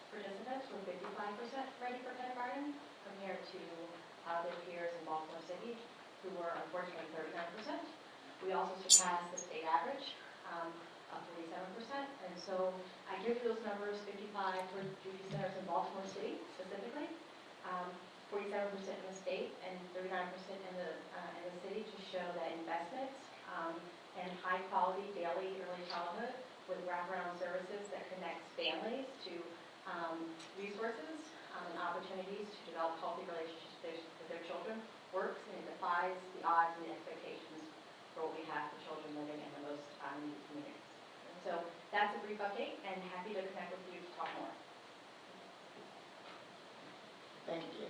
[SPEAKER 3] participants were 55% ready for kindergarten compared to their peers in Baltimore City, who were unfortunately 39%. We also surpassed the state average of 47%. And so I give you those numbers, 55 for Judy Centers in Baltimore City specifically, 47% in the state. in the city to show that investments and high-quality daily early childhood with wraparound services that connects families to resources and opportunities to develop healthy relationships with their children works, and it defies the odds and the expectations for what we have for children living in the most needy communities. And so that's a brief update, and happy to connect with you to talk more.
[SPEAKER 5] Thank you.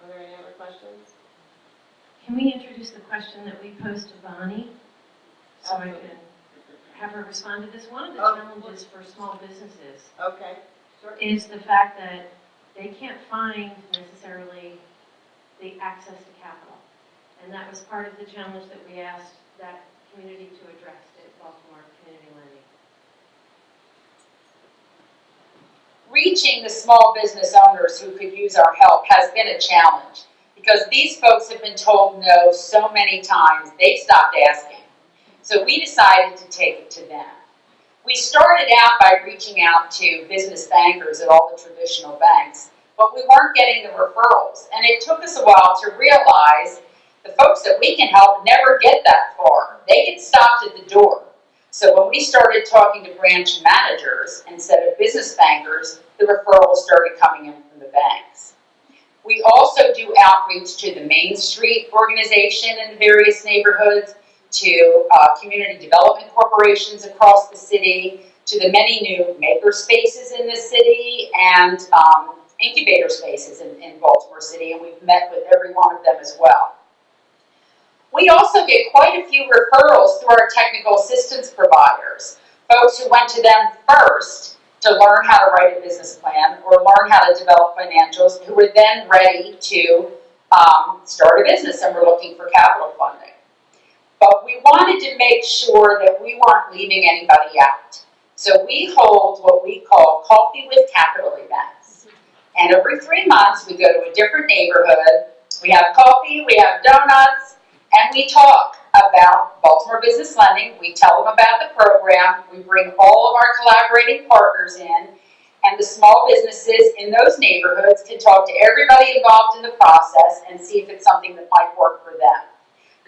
[SPEAKER 5] Are there any other questions?
[SPEAKER 11] Can we introduce the question that we posed to Bonnie? So I can have her respond to this. One of the challenges for small businesses
[SPEAKER 5] Okay, sure.
[SPEAKER 11] is the fact that they can't find necessarily the access to capital. And that was part of the challenge that we asked that community to address at Baltimore Community Lending.
[SPEAKER 7] Reaching the small business owners who could use our help has been a challenge because these folks have been told no so many times, they've stopped asking. So we decided to take it to them. We started out by reaching out to business bankers at all the traditional banks, but we weren't getting the referrals. And it took us a while to realize the folks that we can help never get that far. They get stopped at the door. So when we started talking to branch managers instead of business bankers, the referrals started coming in from the banks. We also do outreach to the Main Street organization in the various neighborhoods, to community development corporations across the city, to the many new maker spaces in the city, and incubator spaces in Baltimore City, and we've met with every one of them as well. We also get quite a few referrals through our technical assistance providers, folks who went to them first to learn how to write a business plan or learn how to develop financials, who were then ready to start a business and were looking for capital funding. But we wanted to make sure that we weren't leaving anybody out. So we hold what we call Coffee with Capital events. And every 3 months we go to a different neighborhood, we have coffee, we have donuts, and we talk about Baltimore Business Lending. We tell them about the program, we bring all of our collaborating partners in, and the small businesses in those neighborhoods can talk to everybody involved in the process and see if it's something that might work for them.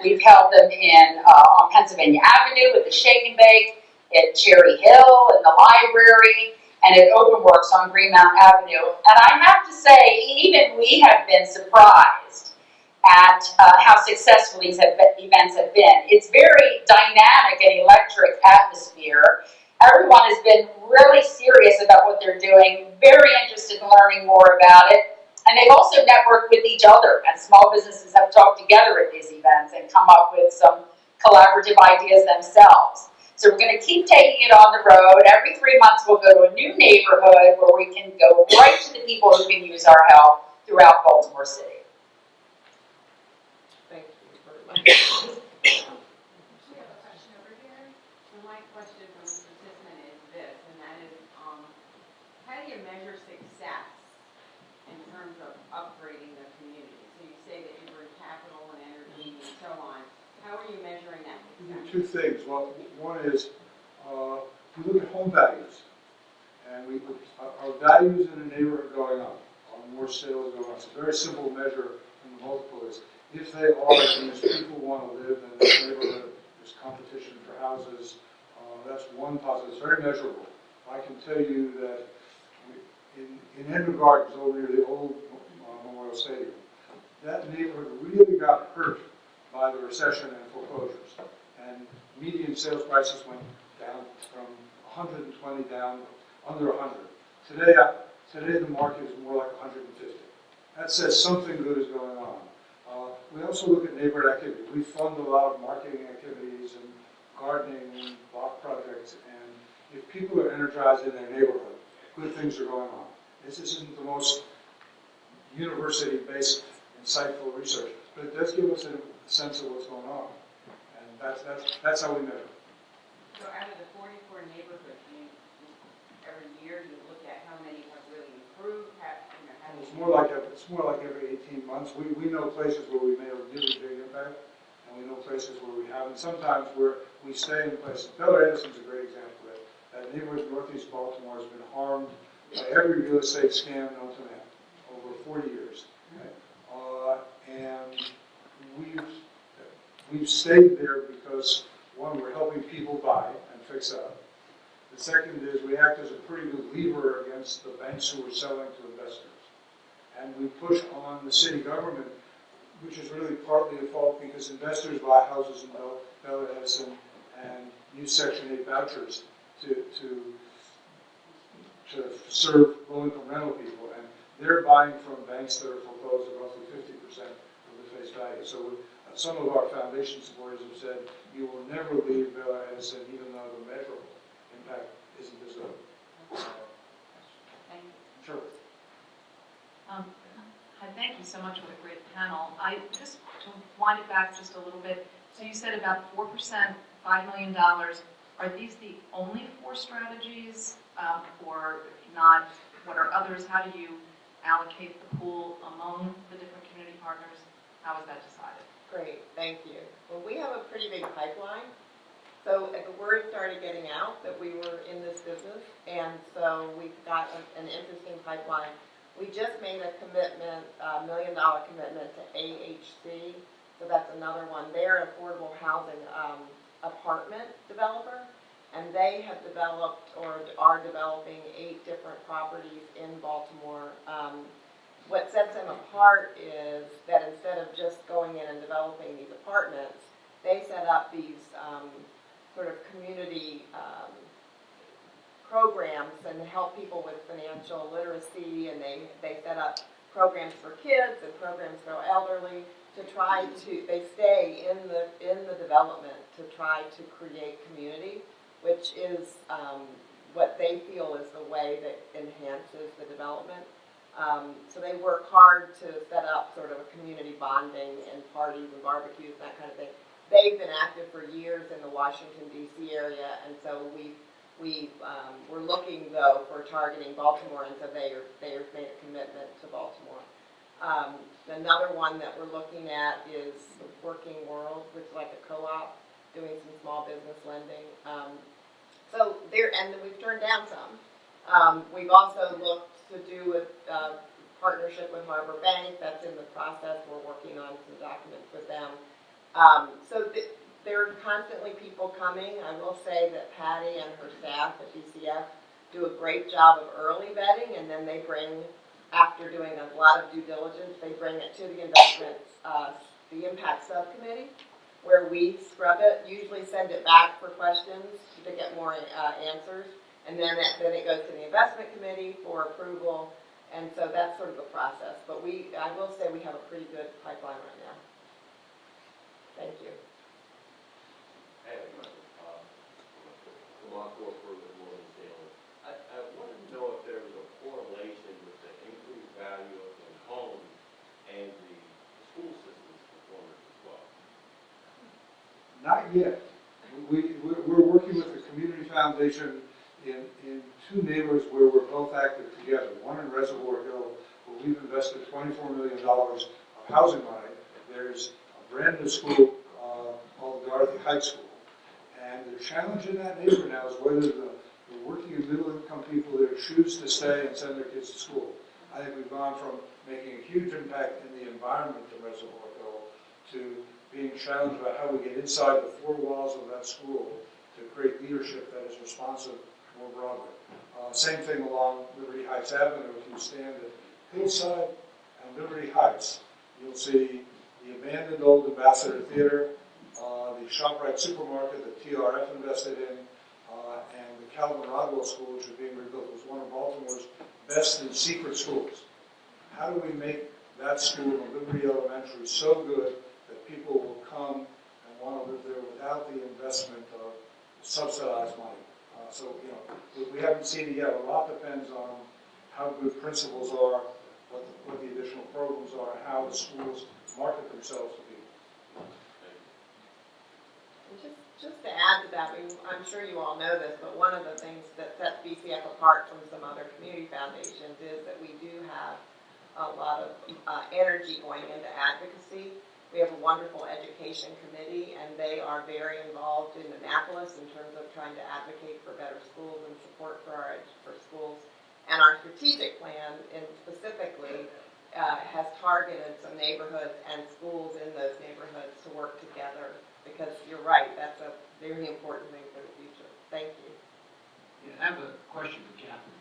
[SPEAKER 7] We've held them on Pennsylvania Avenue with the Shake and Bake, at Cherry Hill, in the library, and at Openworks on Greenmount Avenue. And I have to say, even we have been surprised at how successful these events have been. It's very dynamic and electric atmosphere. Everyone has been really serious about what they're doing, very interested in learning more about it. And they've also networked with each other, and small businesses have talked together at these events and come up with some collaborative ideas themselves. So we're going to keep taking it on the road. Every 3 months we'll go to a new neighborhood where we can go right to the people who can use our help throughout Baltimore City.
[SPEAKER 5] Thank you very much.
[SPEAKER 13] We have a question over here. So my question from Mr. SISSMAN is this, and that is, how do you measure success in terms of upgrading the community? So you say that you bring capital and energy and so on. How are you measuring that success?
[SPEAKER 9] Two things. Well, one is we look at home values, and our values in the neighborhood going up, more sales going up. It's a very simple measure in the multiple is if they are, and as people want to live in this neighborhood, there's competition for houses. That's one positive. It's very measurable. I can tell you that in Edmund Gardens, over near the old Memorial Stadium, that neighborhood really got hurt by the recession and foreclosures. And median sales prices went down from 120 down under 100. Today the market is more like 150. That says something good is going on. We also look at neighborhood activity. We fund a lot of marketing activities and gardening and block projects. And if people are energized in their neighborhood, good things are going on. This isn't the most university-based, insightful research, but it does give us a sense of what's going on. And that's how we measure.
[SPEAKER 13] So out of the 44 neighborhoods, every year you look at how many have really improved,
[SPEAKER 9] It's more like every 18 months. We know places where we made a really big impact, and we know places where we haven't. Sometimes we stay in places. Bel Air Edison's a great example of that. That neighborhood in northeast Baltimore has been harmed by every real estate scam known to man 40 years. And we've stayed there because, one, we're helping people buy and fix up. The second is we act as a pretty good lever against the banks who are selling to investors. And we push on the city government, which is really partly a fault because investors buy houses in Bel Edison and use Section 8 vouchers to serve low-income rental people. And they're buying from banks that are foreclosed at roughly 50% of the face value. So some of our foundation supporters have said, you will never leave Bel Edison even though the measurable impact isn't as good.
[SPEAKER 13] Thank you.
[SPEAKER 9] Sure.
[SPEAKER 14] Hi, thank you so much for the great panel. I just, to wind it back just a little bit, so you said about 4%, $5 million. Are these the only 4 strategies, or not? What are others? How do you allocate the pool among the different community partners? How is that decided?
[SPEAKER 5] Great, thank you. Well, we have a pretty big pipeline. So the word started getting out that we were in this business, and so we've got an interesting pipeline. We just made a commitment, $1 million commitment to AHC, so that's another one. They're an affordable housing apartment developer, and they have developed or are developing 8 different properties in Baltimore. What sets them apart is that instead of just going in and developing these apartments, they set up these sort of community programs and help people with financial literacy, and they set up programs for kids and programs for elderly to try to, they stay in the development to try to create community, which is what they feel is the way that enhances the development. So they work hard to set up sort of a community bonding and parties and barbecues and that kind of thing. They've been active for years in the Washington, D.C. area, and so we're looking, though, for targeting Baltimore, and so they have made a commitment to Baltimore. Another one that we're looking at is Working World, which is like a co-op doing some small business lending. And we've turned down some. We've also looked to do a partnership with Harbor Bank. That's in the process. We're working on some documents with them. There are constantly people coming. I will say that Patty and her staff at BCF do a great job of early vetting, and then they bring, after doing a lot of due diligence, they bring it to the the impact subcommittee, where we scrub it, usually send it back for questions to get more answers, and then it goes to the investment committee for approval, and so that's sort of the process. But I will say we have a pretty good pipeline right now. Thank you.
[SPEAKER 15] I wanted to know if there was a correlation with the increased value of the home and the school system's performance as well.
[SPEAKER 9] Not yet. We're working with the Community Foundation in 2 neighborhoods where we're both active together. One in Reservoir Hill, where we've invested $24 million of housing money. There's a brand new school called Dorothy High School. And the challenge in that neighborhood now is whether the working and middle income people there choose to stay and send their kids to school. I think we've gone from making a huge impact in the environment of Reservoir Hill to being challenged about how we get inside the 4 walls of that school to create leadership that is responsive more broadly. Same thing along Liberty Heights Avenue. If you stand at Hillside and Liberty Heights, you'll see the abandoned old Ambassador Theater, the ShopRite supermarket that TRF invested in, and the Calvin Rodwell School, which is being rebuilt, was one of Baltimore's best and secret schools. How do we make that school and Liberty Elementary so good that people will come and want to live there without the investment of subsidized money? We haven't seen it yet. A lot depends on how good principals are, what the additional programs are, and how the schools market themselves to people.
[SPEAKER 5] Just to add to that, I'm sure you all know this, but one of the things that sets BCF apart from some other community foundations is that we do have a lot of energy going into advocacy. We have a wonderful education committee, and they are very involved in Annapolis in terms of trying to advocate for better schools and support for schools. And our strategic plan, and specifically, has targeted some neighborhoods and schools in those neighborhoods to work together, because you're right, that's a very important thing for the future. Thank you.
[SPEAKER 12] Yeah, I have a question for Catherine.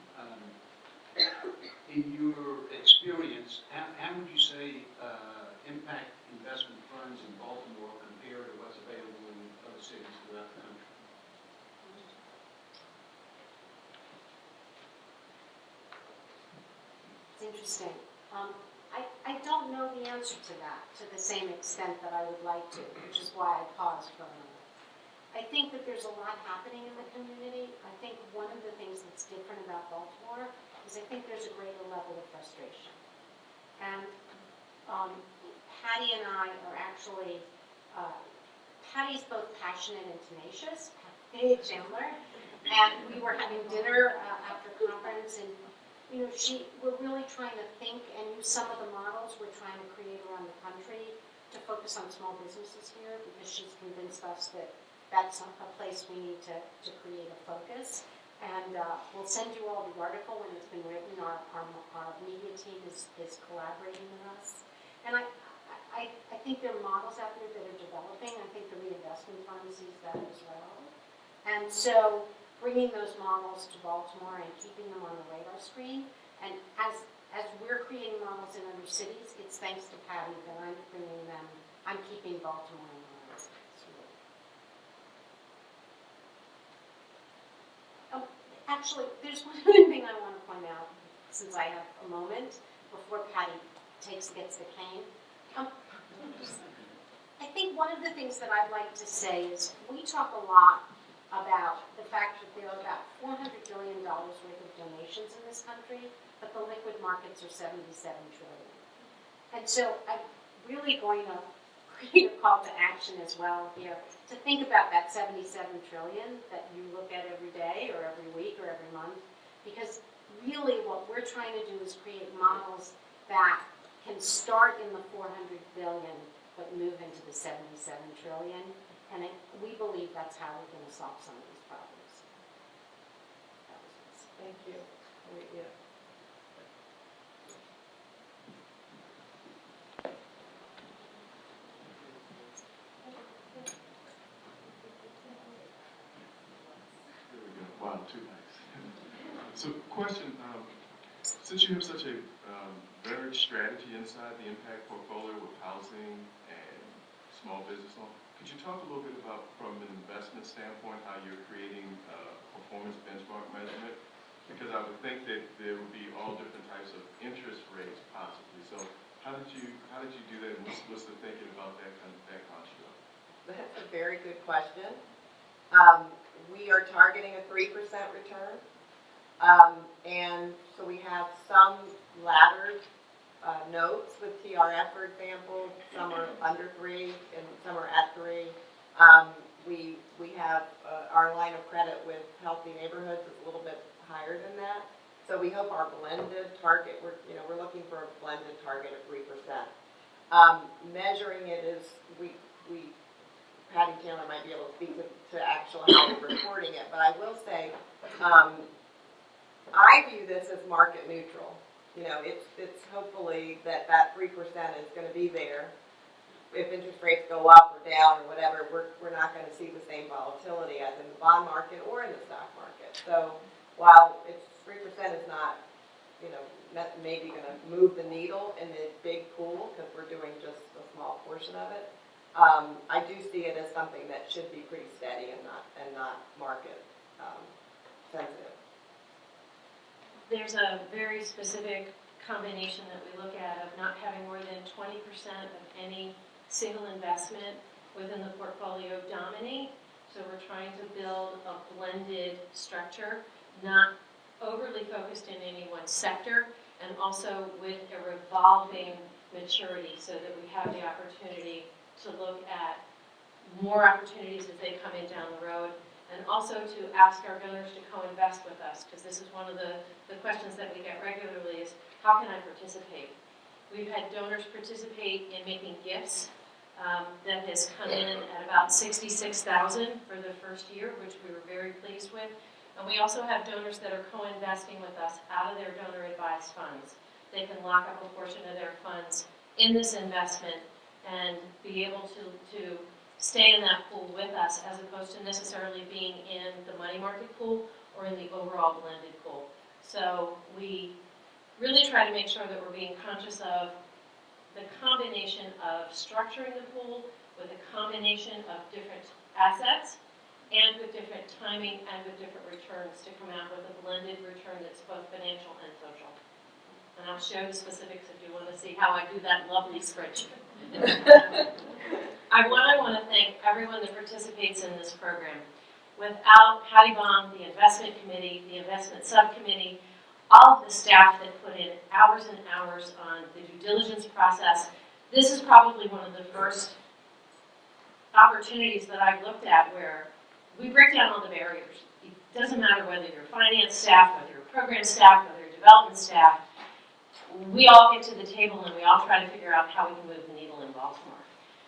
[SPEAKER 12] In your experience, how would you say impact investment funds in Baltimore compare to what's available in other cities throughout the country?
[SPEAKER 6] It's interesting. I don't know the answer to that to the same extent that I would like to, which is why I paused for a moment. I think that there's a lot happening in the community. I think one of the things that's different about Baltimore is I think there's a greater level of frustration. And Patty and I are actually, Patty's both passionate and tenacious, Patty Chandler, and we were having dinner after conference, and you know, we're really trying to think and use some of the models we're trying to create around the country to focus on small businesses here, because she's convinced us that that's a place we need to create a focus. And we'll send you all the article when it's been written. Our media team is collaborating with us. And I think there are models out there that are developing. I think the Reinvestment Fund sees that as well. And so bringing those models to Baltimore and keeping them on the radar screen. And as we're creating models in other cities, it's thanks to Patty that I'm bringing them. I'm keeping Baltimore in mind. Oh, actually, there's one other thing I want to point out, since I have a moment before Patty gets the cane. I think one of the things that I'd like to say is we talk a lot about the fact that there are about $400 billion worth of donations in this country, but the liquid markets are $77 trillion. And so I'm really going to create a call to action as well here to think about that $77 trillion that you look at every day or every week or every month, because really what we're trying to do is create models that can start in the $400 billion but move into the $77 trillion. And we believe that's how we're going to solve some of these problems.
[SPEAKER 5] Thank you. Yeah.
[SPEAKER 16] There we go. Wow, too nice. So, question: since you have such a varied strategy inside the impact portfolio with housing and small business loan, could you talk a little bit about, from an investment standpoint, how you're creating performance benchmark measurement? Because I would think that there would be all different types of interest rates possibly. So how did you do that, and what's the thinking about that construct?
[SPEAKER 5] That's a very good question. We are targeting a 3% return. And so we have some laddered notes with TRF, for example. Some are under 3 and some are at 3. We have our line of credit with Healthy Neighborhoods is a little bit higher than that. So we hope our blended target, we're looking for a blended target of 3%. Measuring it is, Patty Chandler might be able to speak to actually how we're reporting it, but I will say, I view this as market neutral. It's hopefully that 3% is going to be there. If interest rates go up or down or whatever, we're not going to see the same volatility as in the bond market or in the stock market. So while it's 3% is not, maybe going to move the needle in the big pool because we're doing just a small portion of it, I do see it as something that should be pretty steady and not market sensitive.
[SPEAKER 11] There's a very specific combination that we look at of not having more than 20% of any single investment within the portfolio dominate. So we're trying to build a blended structure, not overly focused in any one sector, and also with a revolving maturity so that we have the opportunity to look at more opportunities as they come in down the road, and also to ask our donors to co-invest with us, because this is one of the questions that we get regularly is, how can I participate? We've had donors participate in making gifts that has come in at about $66,000 for the first year, which we were very pleased with. And we also have donors that are co-investing with us out of their donor advised funds. they can lock up a portion of their funds in this investment and be able to stay in that pool with us as opposed to necessarily being in the money market pool or in the overall blended pool. So we really try to make sure that we're being conscious of the combination of structuring the pool with a combination of different assets and with different timing and with different returns to come out with a blended return that's both financial and social. And I'll show the specifics if you want to see how I do that lovely spreadsheet. I want to thank everyone that participates in this program. Without Patty Baum, the investment committee, the investment subcommittee, all of the staff that put in hours and hours on the due diligence process, this is probably one of the first opportunities that I've looked at where we break down all the barriers. It doesn't matter whether you're finance staff, whether you're program staff, whether you're development staff. We all get to the table and we all try to figure out how we can move the needle in Baltimore.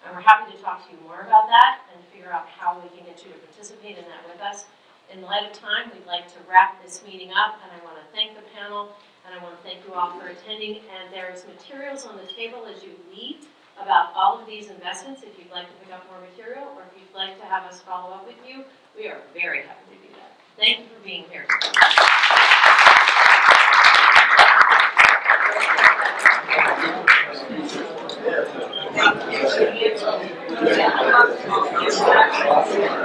[SPEAKER 11] And we're happy to talk to you more about that and figure out how we can get you to participate in that with us. In light of time, we'd like to wrap this meeting up, and I want to thank the panel, and I want to thank you all for attending. And there's materials on the table as you leave about all of these investments if you'd like to pick up more material, or if you'd like to have us follow up with you. We are very happy to do that. Thank you for being here.
[SPEAKER 1] Thank you.